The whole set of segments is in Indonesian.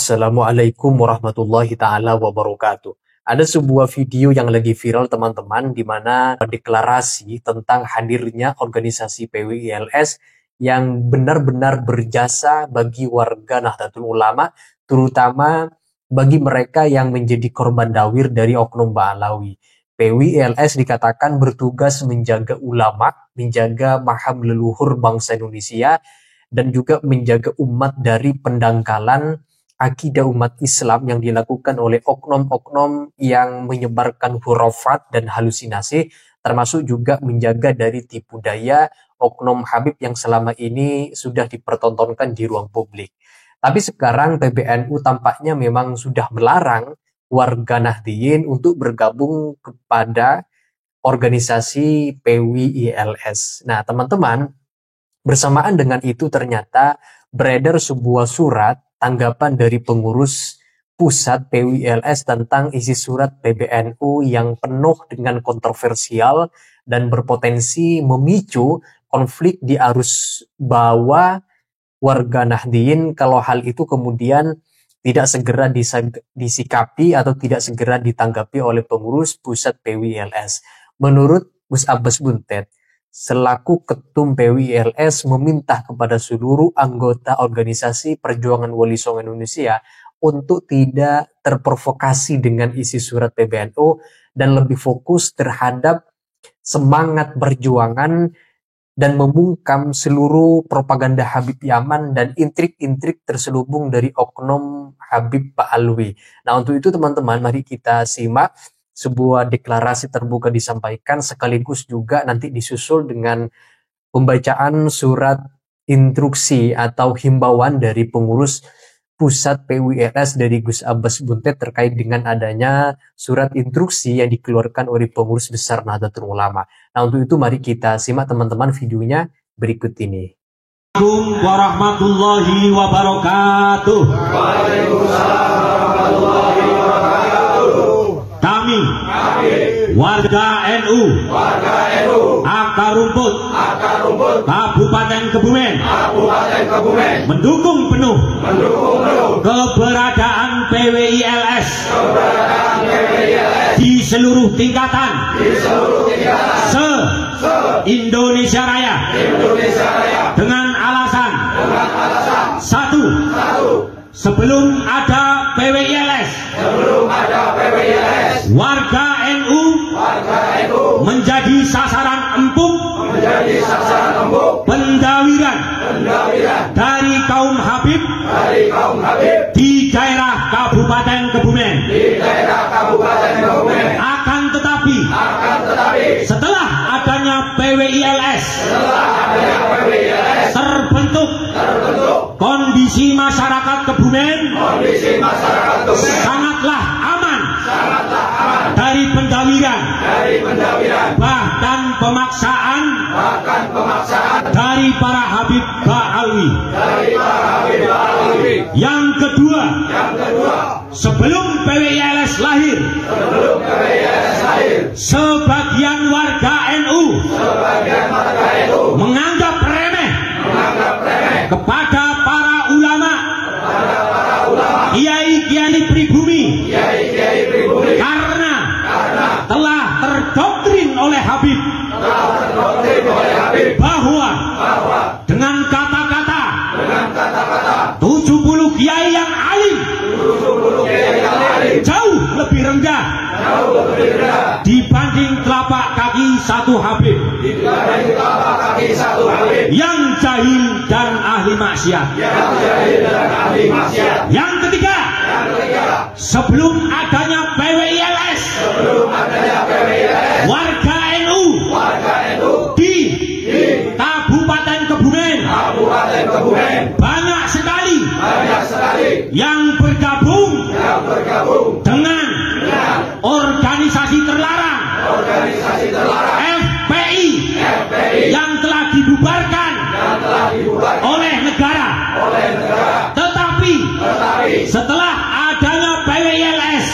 Assalamualaikum warahmatullahi ta'ala wabarakatuh. Ada sebuah video yang lagi viral teman-teman, di mana deklarasi tentang hadirnya organisasi PWILS yang benar-benar berjasa bagi warga Nahdlatul Ulama, terutama bagi mereka yang menjadi korban dawir dari oknum Ba'alawi. PWILS dikatakan bertugas menjaga ulama, menjaga maham leluhur bangsa Indonesia, dan juga menjaga umat dari pendangkalan akidah umat Islam yang dilakukan oleh oknum-oknum yang menyebarkan hurafat dan halusinasi, termasuk juga menjaga dari tipu daya oknum Habib yang selama ini sudah dipertontonkan di ruang publik. Tapi sekarang PBNU tampaknya memang sudah melarang warga Nahdliyin untuk bergabung kepada organisasi PWILS. Nah, teman-teman, bersamaan dengan itu ternyata beredar sebuah surat tanggapan dari pengurus pusat PWILS tentang isi surat PBNU yang penuh dengan kontroversial dan berpotensi memicu konflik di arus bawah warga Nahdliyin kalau hal itu kemudian tidak segera disikapi atau tidak segera ditanggapi oleh pengurus pusat PWILS. Menurut Gus Abbas Buntet, selaku Ketum PWILS meminta kepada seluruh anggota organisasi Perjuangan Wali Songo Indonesia untuk tidak terprovokasi dengan isi surat PBNU dan lebih fokus terhadap semangat perjuangan dan membungkam seluruh propaganda Habib Yaman dan intrik-intrik terselubung dari oknum Habib Ba'alawi. Nah, untuk itu teman-teman, mari kita simak sebuah deklarasi terbuka disampaikan, sekaligus juga nanti disusul dengan pembacaan surat instruksi atau himbauan dari pengurus pusat PWILS dari Gus Abbas Buntet terkait dengan adanya surat instruksi yang dikeluarkan oleh pengurus besar Nahdlatul Ulama. Nah, untuk itu mari kita simak teman-teman videonya berikut ini. Assalamualaikum warahmatullahi wabarakatuh. Waalaikumsalam warahmatullahi wabarakatuh. Kami warga NU Akar Rumput Kabupaten Kebumen mendukung penuh keberadaan PWILS di seluruh tingkatan se-Indonesia Raya dengan alasan satu, sebelum ada PWILS, warga NU menjadi sasaran empuk pendawiran dari kaum Habib di daerah Kabupaten Kebumen. Akan tetapi setelah adanya PWILS terbentuk kondisi masyarakat Kebumen sangatlah aman dari pendawiran, bahkan pemaksaan dari para Habib Ba'alawi. Yang kedua, sebelum PWILS lahir, sebagian warga NU menganggap remeh kepada para ulama, kiai-kiai pribumi, karena telah terdoktrin oleh Habib bahwa dengan kata-kata 70 kiai yang alim jauh lebih rendah dibanding telapak kaki satu Habib yang jahil dan ahli maksiat. Yang ketiga, sebelum adanya PWILS, warga NU di Kabupaten Kebumen banyak sekali yang bergabung dengan organisasi terlarang FPI yang telah dibubarkan oleh negara. Tetapi setelah adanya PWILS,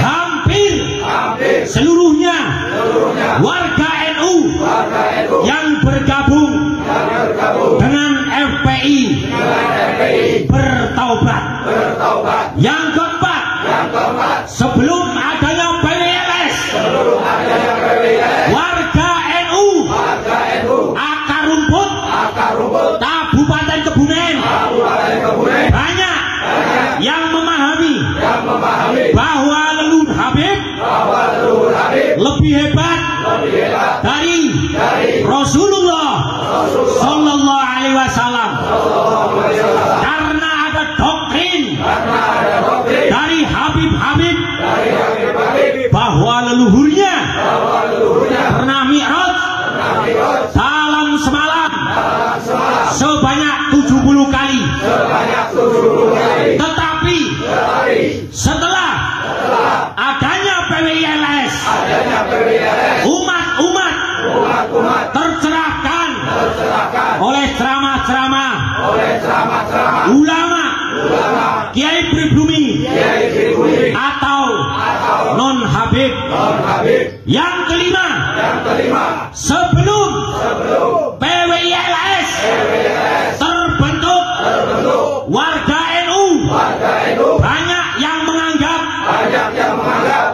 hampir seluruhnya warga NU yang bergabung dengan FPI bertaubat. Yang keempat, sebelum adanya PWLS, warga NU akar rumput Kabupaten Kebumen banyak yang memahami bahwa leluhur Habib lebih hebat dari Rasulullah Sallallahu Alaihi Wasallam, karena ada doktrin dari Habib-Habib bahwa leluhurnya pernah mi'raj dalam semalam sebanyak 70 kali. Tetapi setelah adanya PWLS, umat-umat tercerahkan oleh ceramah-ceramah ulama Kiai Pribumi atau non Habib. Yang kelima, sebelum PWLS terbentuk, warga NU banyak yang menganggap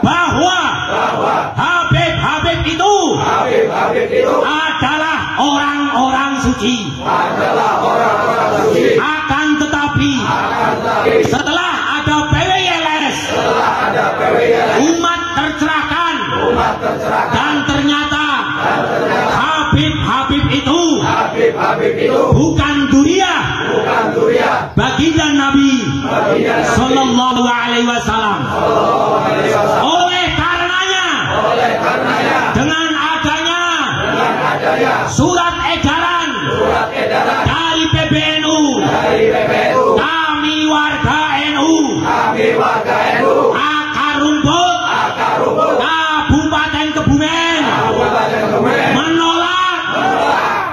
bahwa Habib-Habib itu adalah orang-orang suci. Akan tetapi setelah ada PWLS, umat tercerahkan, dan ternyata Habib-Habib itu bukan duriah baginda Nabi Sallallahu Alaihi Wasallam. Oleh karenanya, dengan adanya surat edaran dari PBNU, kami warga NU akar rumput Kabupaten Kebumen menolak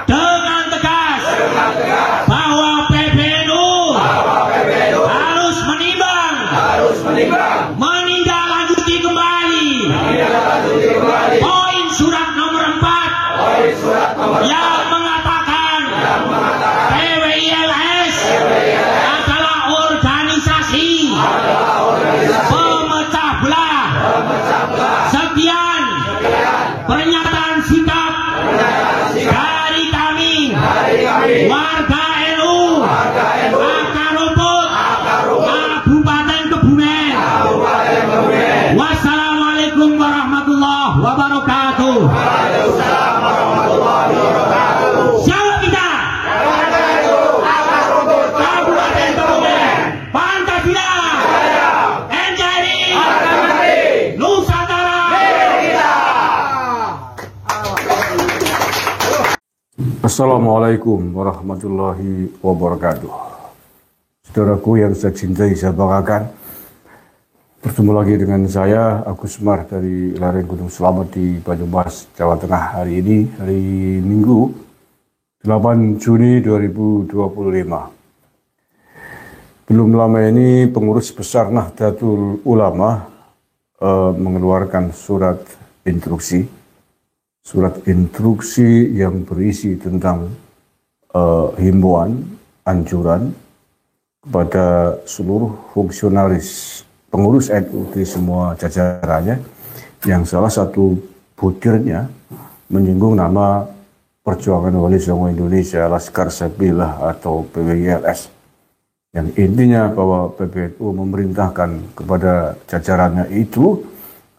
dengan tegas bahwa PBNU harus menimbang, menindaklanjuti kembali poin surat nomor 4 yang mengatakan PWLS adalah organisasi pemecah belah. Sekian pernyataan sikap dari kami warga NU akar rumput Kabupaten Kebumen. Wassalamualaikum warahmatullahi wabarakatuh. Siapa kita? Kabupaten Kebumen. Pancasila, NKRI, Nusantara. Assalamualaikum warahmatullahi wabarakatuh. Saudaraku yang saya cintai, saya banggakan, bertemu lagi dengan saya Agus Mar dari lereng Gunung Selamet di Banyumas, Jawa Tengah. Hari ini hari Minggu 8 Juni 2025. Belum lama ini pengurus besar Nahdlatul Ulama mengeluarkan surat instruksi yang berisi tentang himbauan, anjuran kepada seluruh fungsionaris pengurus NU di semua jajarannya, yang salah satu butirnya menyinggung nama Perjuangan Wali Songo Indonesia Laskar Sabillah atau PWLS, yang intinya bahwa PBNU memerintahkan kepada jajarannya itu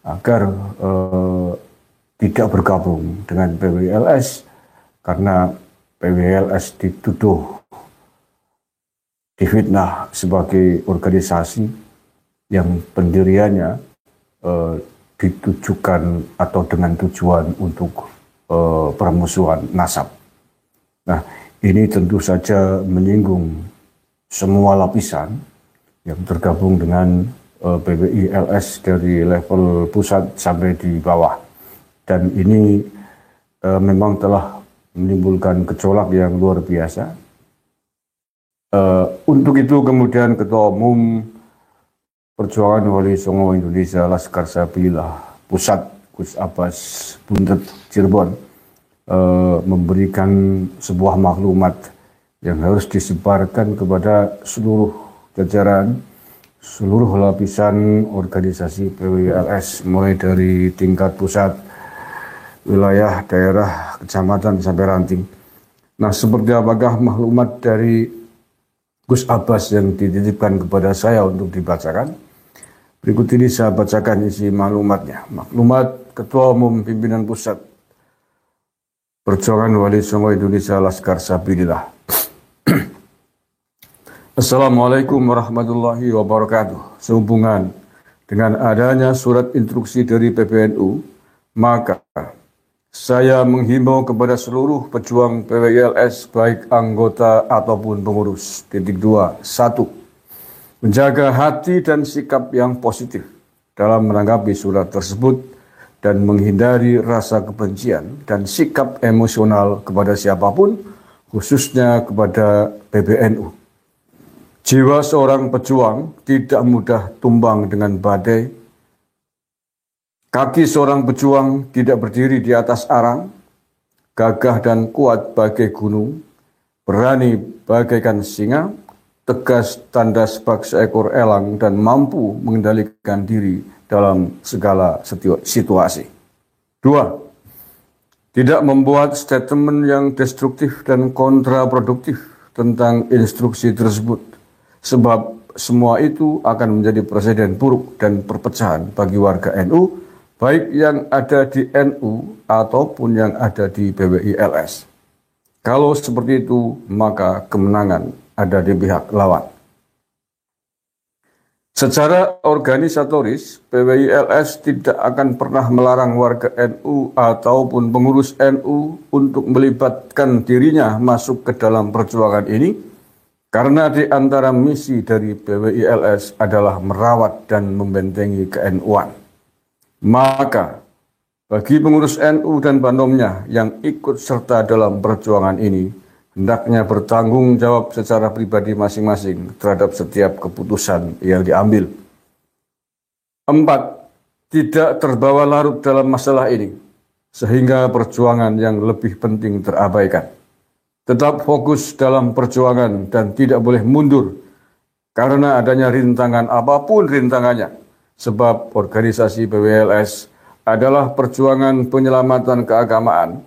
agar tidak bergabung dengan PWLS karena PWLS difitnah sebagai organisasi yang pendiriannya ditujukan atau dengan tujuan untuk permusuhan nasab. Nah, ini tentu saja menyinggung semua lapisan yang tergabung dengan PWLS dari level pusat sampai di bawah. Dan ini memang telah menimbulkan gejolak yang luar biasa. Untuk itu kemudian Ketua Umum Perjuangan Wali Songo Indonesia Laskar Sabillah Pusat, Gus Abbas Buntet Cirebon, memberikan sebuah maklumat yang harus disebarkan kepada seluruh jajaran, seluruh lapisan organisasi PWILS, mulai dari tingkat pusat, wilayah, daerah, kecamatan, sampai ranting. Nah, seperti apakah maklumat dari Gus Abbas yang dititipkan kepada saya untuk dibacakan? Berikut ini saya bacakan isi maklumatnya. Maklumat Ketua Umum Pimpinan Pusat Perjuangan Wali Songo Indonesia Laskar Sabilillah. Assalamualaikum warahmatullahi wabarakatuh. Sehubungan dengan adanya surat instruksi dari PBNU, maka saya menghimbau kepada seluruh pejuang PWILS, baik anggota ataupun pengurus. 2. 1. Menjaga hati dan sikap yang positif dalam menanggapi surat tersebut dan menghindari rasa kebencian dan sikap emosional kepada siapapun, khususnya kepada PBNU. Jiwa seorang pejuang tidak mudah tumbang dengan badai. Kaki seorang pejuang tidak berdiri di atas arang, gagah dan kuat bagai gunung, berani bagaikan singa, tegas tandas bak seekor elang, dan mampu mengendalikan diri dalam segala situasi. 2. Tidak membuat statement yang destruktif dan kontraproduktif tentang instruksi tersebut, sebab semua itu akan menjadi presiden buruk dan perpecahan bagi warga NU, baik yang ada di NU ataupun yang ada di PWILS. Kalau seperti itu, maka kemenangan ada di pihak lawan. Secara organisatoris, PWILS tidak akan pernah melarang warga NU ataupun pengurus NU untuk melibatkan dirinya masuk ke dalam perjuangan ini, karena di antara misi dari PWILS adalah merawat dan membentengi ke-NU-an. Maka, bagi pengurus NU dan bandomnya yang ikut serta dalam perjuangan ini, hendaknya bertanggung jawab secara pribadi masing-masing terhadap setiap keputusan yang diambil. 4. Tidak terbawa larut dalam masalah ini, sehingga perjuangan yang lebih penting terabaikan. Tetap fokus dalam perjuangan dan tidak boleh mundur karena adanya rintangan apapun rintangannya, sebab organisasi PWILS adalah perjuangan penyelamatan keagamaan,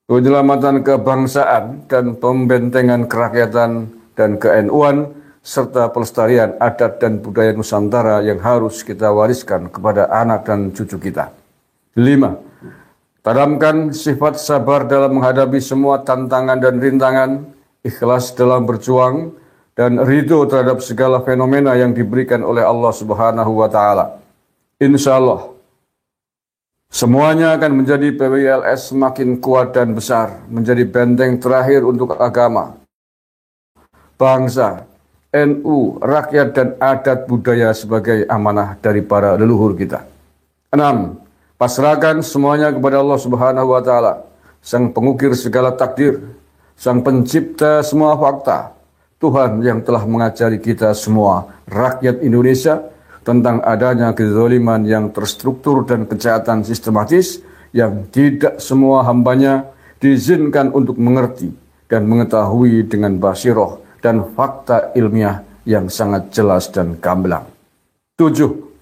penyelamatan kebangsaan, dan pembentengan kerakyatan dan ke-NU-an, serta pelestarian adat dan budaya Nusantara yang harus kita wariskan kepada anak dan cucu kita. 5. Tanamkan sifat sabar dalam menghadapi semua tantangan dan rintangan, ikhlas dalam berjuang, dan ridho terhadap segala fenomena yang diberikan oleh Allah Subhanahu wa Ta'ala. Insya Allah, semuanya akan menjadi PWILS semakin kuat dan besar, menjadi benteng terakhir untuk agama, bangsa, NU, rakyat, dan adat budaya sebagai amanah dari para leluhur kita. 6. Pasrahkan semuanya kepada Allah Subhanahu wa Ta'ala, Sang Pengukir segala takdir, Sang Pencipta semua fakta, Tuhan yang telah mengajari kita semua, rakyat Indonesia, tentang adanya kezaliman yang terstruktur dan kejahatan sistematis yang tidak semua hambanya diizinkan untuk mengerti dan mengetahui dengan basiroh dan fakta ilmiah yang sangat jelas dan gamblang. 7.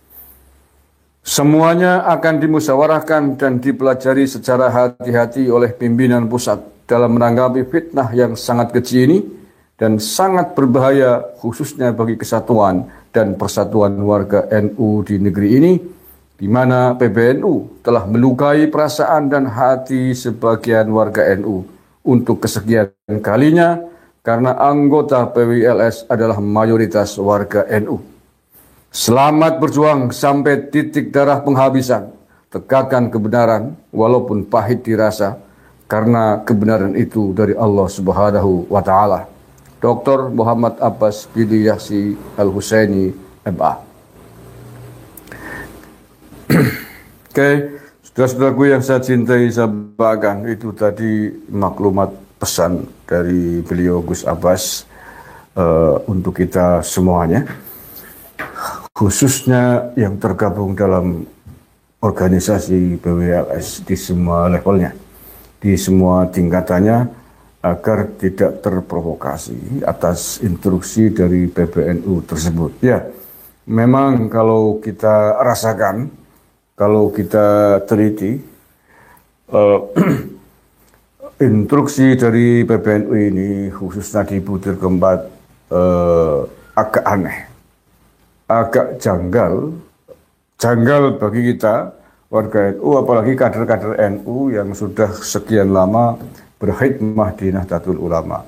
Semuanya akan dimusyawarahkan dan dipelajari secara hati-hati oleh pimpinan pusat dalam menanggapi fitnah yang sangat keji ini dan sangat berbahaya khususnya bagi kesatuan dan persatuan warga NU di negeri ini, di mana PBNU telah melukai perasaan dan hati sebagian warga NU untuk kesekian kalinya karena anggota PWILS adalah mayoritas warga NU. Selamat berjuang sampai titik darah penghabisan. Tegakkan kebenaran walaupun pahit dirasa, karena kebenaran itu dari Allah Subhanahu wa Ta'ala. Dr. Muhammad Abbas bin Yahsi Al-Husaini, MA. Oke, saudara-saudaraku yang saya cintai, saya banggakan, itu tadi maklumat pesan dari beliau Gus Abbas untuk kita semuanya, khususnya yang tergabung dalam organisasi PWILS di semua levelnya, di semua tingkatannya, agar tidak terprovokasi atas instruksi dari PBNU tersebut. Ya, memang kalau kita rasakan, kalau kita teliti, instruksi dari PBNU ini khususnya di butir keempat agak aneh, agak janggal bagi kita warga NU, apalagi kader-kader NU yang sudah sekian lama berkhidmah di Nahdlatul Ulama.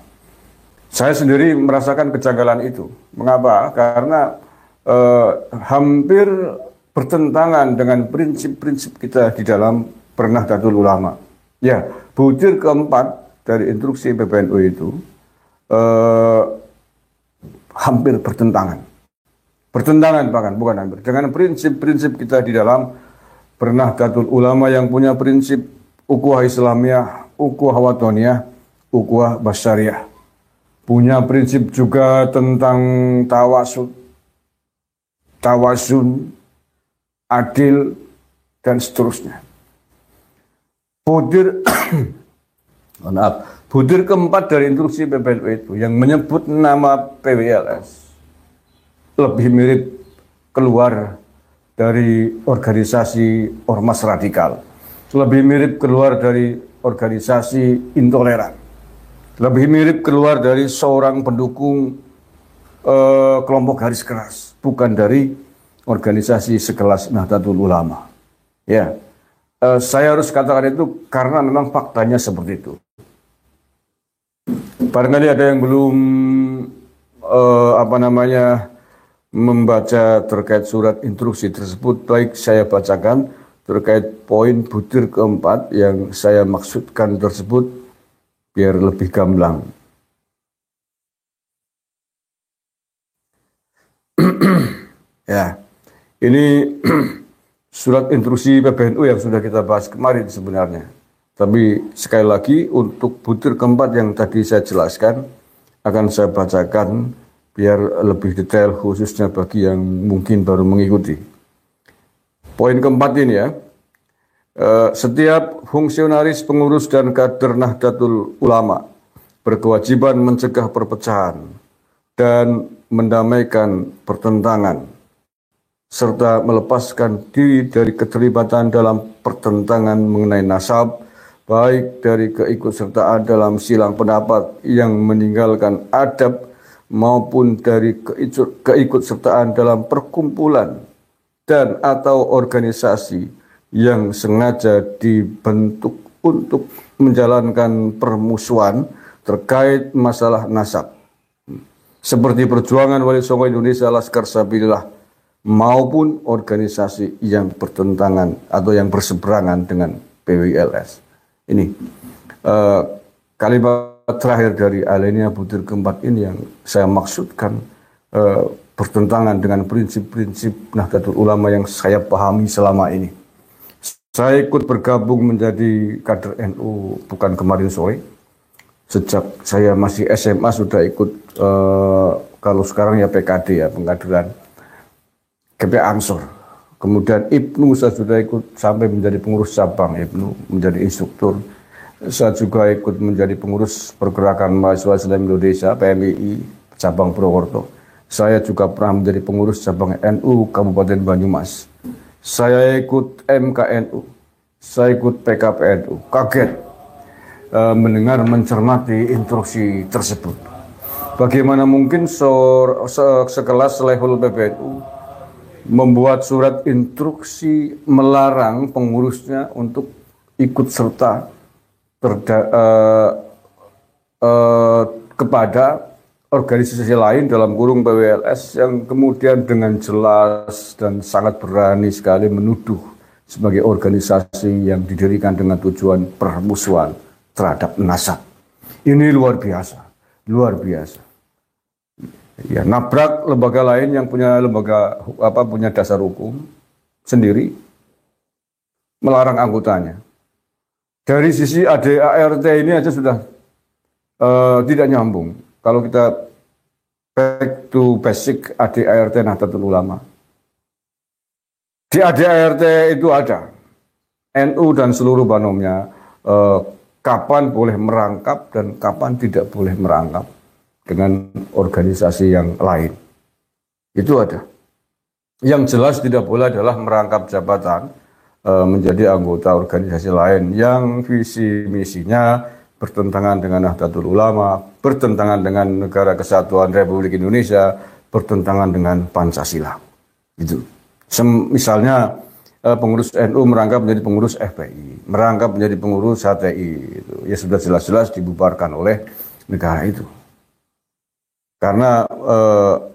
Saya sendiri merasakan kejanggalan itu. Mengapa? Karena hampir bertentangan dengan prinsip-prinsip kita di dalam Nahdlatul Ulama. Ya, butir keempat dari instruksi PBNU itu hampir bertentangan. Bertentangan bahkan, bukan hampir. Dengan prinsip-prinsip kita di dalam Nahdlatul Ulama yang punya prinsip ukhuwah Islamiyah, ukhuwah watoniyah, ukhuwah basyariah. Punya prinsip juga tentang tawasun, adil, dan seterusnya. Butir keempat dari instruksi PBNU itu yang menyebut nama PWLS lebih mirip keluar dari organisasi ormas radikal, lebih mirip keluar dari organisasi intoleran, lebih mirip keluar dari seorang pendukung kelompok garis keras, bukan dari organisasi sekelas Nahdlatul Ulama. Ya, saya harus katakan itu karena memang faktanya seperti itu. Barangkali ada yang belum membaca terkait surat instruksi tersebut, baik saya bacakan terkait poin butir keempat yang saya maksudkan tersebut biar lebih gamblang. Ya, ini surat instruksi PBNU yang sudah kita bahas kemarin sebenarnya. Tapi sekali lagi untuk butir keempat yang tadi saya jelaskan akan saya bacakan biar lebih detail khususnya bagi yang mungkin baru mengikuti. Poin keempat ini ya, setiap fungsionaris, pengurus, dan kader Nahdlatul Ulama berkewajiban mencegah perpecahan dan mendamaikan pertentangan, serta melepaskan diri dari keterlibatan dalam pertentangan mengenai nasab, baik dari keikutsertaan dalam silang pendapat yang meninggalkan adab maupun dari keikutsertaan dalam perkumpulan dan atau organisasi yang sengaja dibentuk untuk menjalankan permusuhan terkait masalah nasab, seperti Perjuangan Wali Songo Indonesia, Laskar Sabilillah, maupun organisasi yang bertentangan atau yang berseberangan dengan PWLS. Ini kalimat terakhir dari alinea butir keempat ini yang saya maksudkan bertentangan dengan prinsip-prinsip Nahdlatul Ulama yang saya pahami selama ini. Saya ikut bergabung menjadi kader NU bukan kemarin sore. Sejak saya masih SMA sudah ikut, kalau sekarang ya PKD ya, pengkaderan GP Ansor. Kemudian IPNU saya sudah ikut sampai menjadi pengurus cabang IPNU, menjadi instruktur. Saya juga ikut menjadi pengurus Pergerakan Mahasiswa Islam Indonesia PMII cabang Purwokerto. Saya juga pernah menjadi pengurus cabang NU Kabupaten Banyumas. Saya ikut MKNU, saya ikut PKPNU. Kaget mendengar, mencermati instruksi tersebut. Bagaimana mungkin sekelas level PBNU membuat surat instruksi melarang pengurusnya untuk ikut serta kepada organisasi lain dalam kurung PWLS yang kemudian dengan jelas dan sangat berani sekali menuduh sebagai organisasi yang didirikan dengan tujuan permusuhan terhadap nasab. Ini luar biasa, luar biasa. Ya, nabrak lembaga lain yang punya punya dasar hukum sendiri, melarang anggotanya. Dari sisi ADART ini aja sudah tidak nyambung. Kalau kita back to basic ADART Nahdlatul Ulama. Di ADART itu ada NU dan seluruh banomnya kapan boleh merangkap dan kapan tidak boleh merangkap dengan organisasi yang lain. Itu ada. Yang jelas tidak boleh adalah merangkap jabatan menjadi anggota organisasi lain yang visi misinya bertentangan dengan Nahdlatul Ulama, bertentangan dengan Negara Kesatuan Republik Indonesia, bertentangan dengan Pancasila. Gitu. Misalnya pengurus NU merangkap menjadi pengurus FPI, merangkap menjadi pengurus HTI, gitu. Ya sudah jelas-jelas dibubarkan oleh negara itu. Karena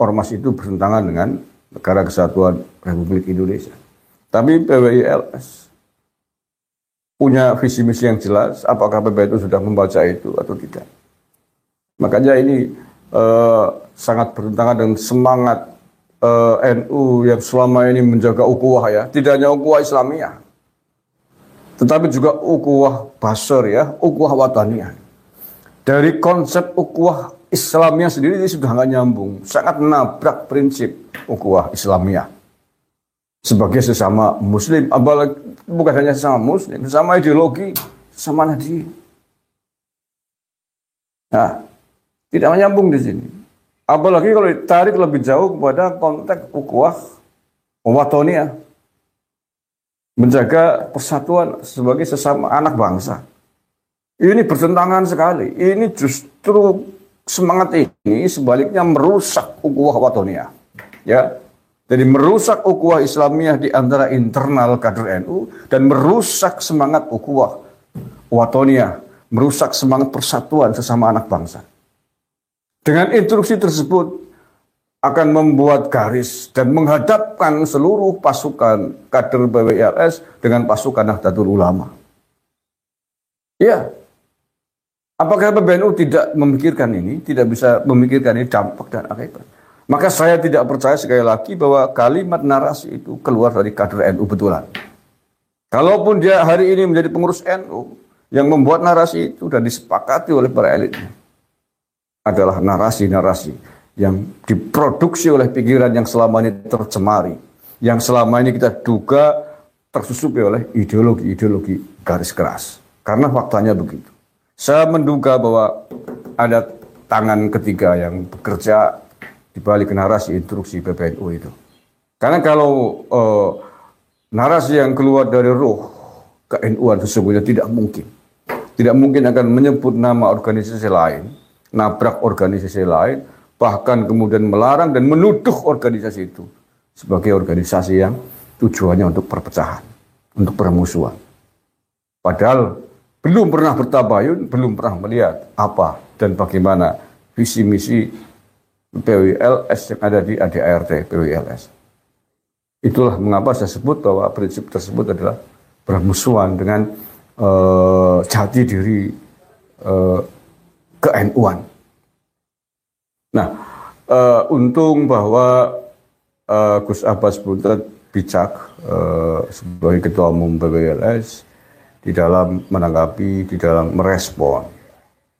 ormas itu bertentangan dengan Negara Kesatuan Republik Indonesia. Tapi PWILS punya visi misi yang jelas, apakah PBNU sudah membaca itu atau tidak. Makanya ini sangat bertentangan dengan semangat NU yang selama ini menjaga ukhuwah ya, tidak hanya ukhuwah Islamiyah, tetapi juga ukhuwah basar ya, ukhuwah wataniyah. Dari konsep ukhuwah Islamiyah sendiri ini sudah nggak nyambung, sangat menabrak prinsip ukhuwah Islamiyah sebagai sesama Muslim, apalagi bukan hanya sesama Muslim, sesama ideologi, sesama nadi. Nah, tidak menyambung di sini. Apalagi kalau ditarik lebih jauh kepada konteks ukhuwah wataniyah, menjaga persatuan sebagai sesama anak bangsa. Ini bertentangan sekali. Ini justru semangat ini sebaliknya merusak ukhuwah wataniyah. Ya, jadi merusak ukhuwah Islamiyah di antara internal kader NU dan merusak semangat ukhuwah wataniyah, merusak semangat persatuan sesama anak bangsa. Dengan instruksi tersebut akan membuat garis dan menghadapkan seluruh pasukan kader PWILS dengan pasukan Nahdlatul Ulama. Ya, apakah PBNU tidak memikirkan ini, tidak bisa memikirkan ini dampak dan akibat? Maka saya tidak percaya sekali lagi bahwa kalimat narasi itu keluar dari kader NU betulan. Kalaupun dia hari ini menjadi pengurus NU, yang membuat narasi itu dan disepakati oleh para elitnya adalah narasi-narasi yang diproduksi oleh pikiran yang selama ini tercemari, yang selama ini kita duga tersusupi oleh ideologi-ideologi garis keras. Karena faktanya begitu. Saya menduga bahwa ada tangan ketiga yang bekerja di balik narasi instruksi PBNU itu. Karena kalau narasi yang keluar dari roh ke-NU-an sesungguhnya tidak mungkin. Tidak mungkin akan menyebut nama organisasi lain, nabrak organisasi lain, bahkan kemudian melarang dan menuduh organisasi itu sebagai organisasi yang tujuannya untuk perpecahan, untuk permusuhan. Padahal belum pernah bertabayun, belum pernah melihat apa dan bagaimana visi misi PWILS yang ada di ADART PWILS. Itulah mengapa saya sebut bahwa prinsip tersebut adalah bermusuhan dengan jati diri ke-NU-an. Nah, untung bahwa Gus Abbas Buntet bijak sebagai Ketua Umum PWILS di dalam menanggapi, di dalam merespon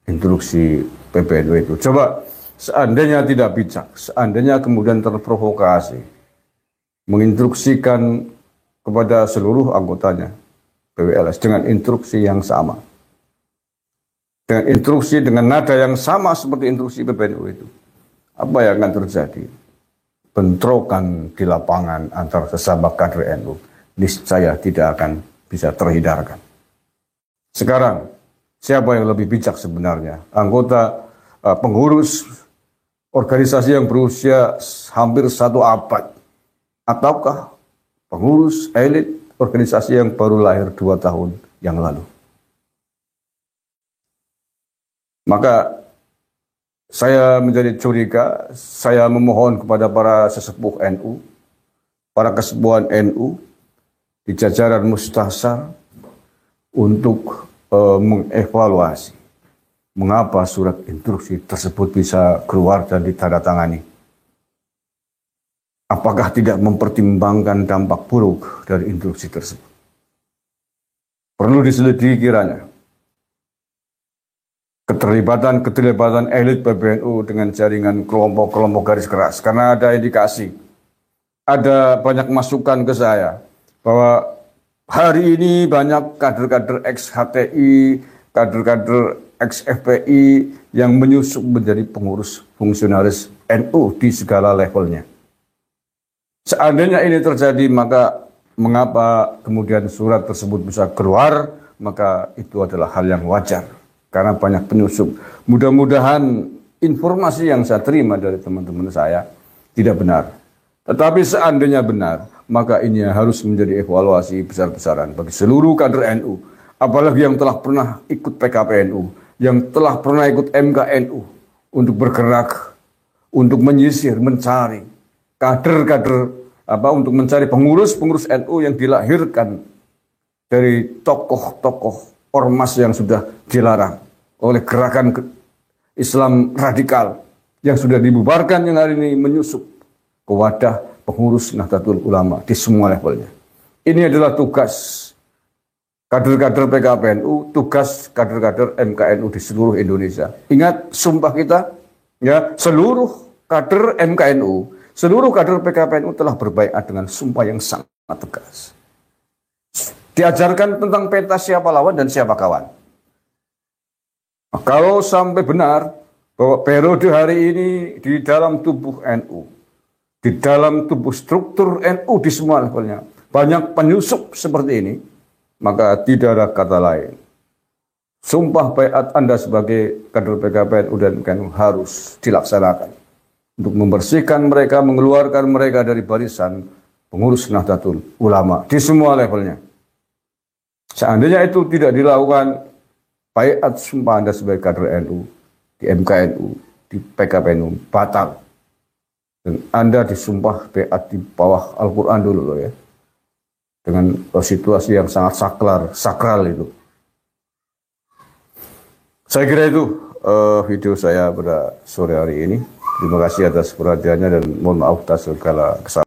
instruksi PBNU itu. Coba seandainya tidak bijak, seandainya kemudian terprovokasi, menginstruksikan kepada seluruh anggotanya PWILS dengan instruksi yang sama, dengan instruksi dengan nada yang sama seperti instruksi PBNU itu, apa yang akan terjadi? Bentrokan di lapangan antar sesama kader NU niscaya tidak akan bisa terhindarkan. Sekarang, siapa yang lebih bijak sebenarnya? Anggota pengurus organisasi yang berusia hampir 1 abad, ataukah pengurus elit organisasi yang baru lahir 2 tahun yang lalu? Maka saya menjadi curiga, saya memohon kepada para sesepuh NU, para kesepuhan NU di jajaran Mustasar untuk mengevaluasi mengapa surat instruksi tersebut bisa keluar dan ditandatangani. Apakah tidak mempertimbangkan dampak buruk dari instruksi tersebut? Perlu diselidiki kiranya. Keterlibatan elit PBNU dengan jaringan kelompok-kelompok garis keras. Karena ada indikasi, ada banyak masukan ke saya bahwa hari ini banyak kader-kader ex-HTI, kader-kader ex-FPI yang menyusup menjadi pengurus fungsionaris NU di segala levelnya. Seandainya ini terjadi, maka mengapa kemudian surat tersebut bisa keluar? Maka itu adalah hal yang wajar, karena banyak penyusup. Mudah-mudahan informasi yang saya terima dari teman-teman saya tidak benar. Tetapi seandainya benar, maka ini harus menjadi evaluasi besar-besaran bagi seluruh kader NU. Apalagi yang telah pernah ikut PKPNU, yang telah pernah ikut MKNU, untuk bergerak, untuk menyisir, mencari kader-kader, untuk mencari pengurus-pengurus NU yang dilahirkan dari tokoh-tokoh ormas yang sudah dilarang oleh gerakan Islam radikal yang sudah dibubarkan, yang hari ini menyusup ke wadah pengurus Nahdlatul Ulama di semua levelnya. Ini adalah tugas kader-kader PKPNU, tugas kader-kader MKNU di seluruh Indonesia. Ingat sumpah kita, ya, seluruh kader MKNU, seluruh kader PKPNU telah berbaiat dengan sumpah yang sangat tegas. Diajarkan tentang peta siapa lawan dan siapa kawan. Nah, kalau sampai benar bahwa periode hari ini di dalam tubuh NU, di dalam tubuh struktur NU di semua levelnya, banyak penyusup seperti ini, maka tidak ada kata lain. Sumpah baiat Anda sebagai kader PKPNU dan MKNU harus dilaksanakan untuk membersihkan mereka, mengeluarkan mereka dari barisan pengurus Nahdlatul Ulama di semua levelnya. Seandainya itu tidak dilakukan, baiat sumpah Anda sebagai kader NU, di MKNU, di PKPNU batal. Dan Anda disumpah baiat di bawah Al-Quran dulu loh ya. Dengan situasi yang sangat sakral itu. Saya kira itu video saya pada sore hari ini. Terima kasih atas perhatiannya dan mohon maaf atas segala kesalahan.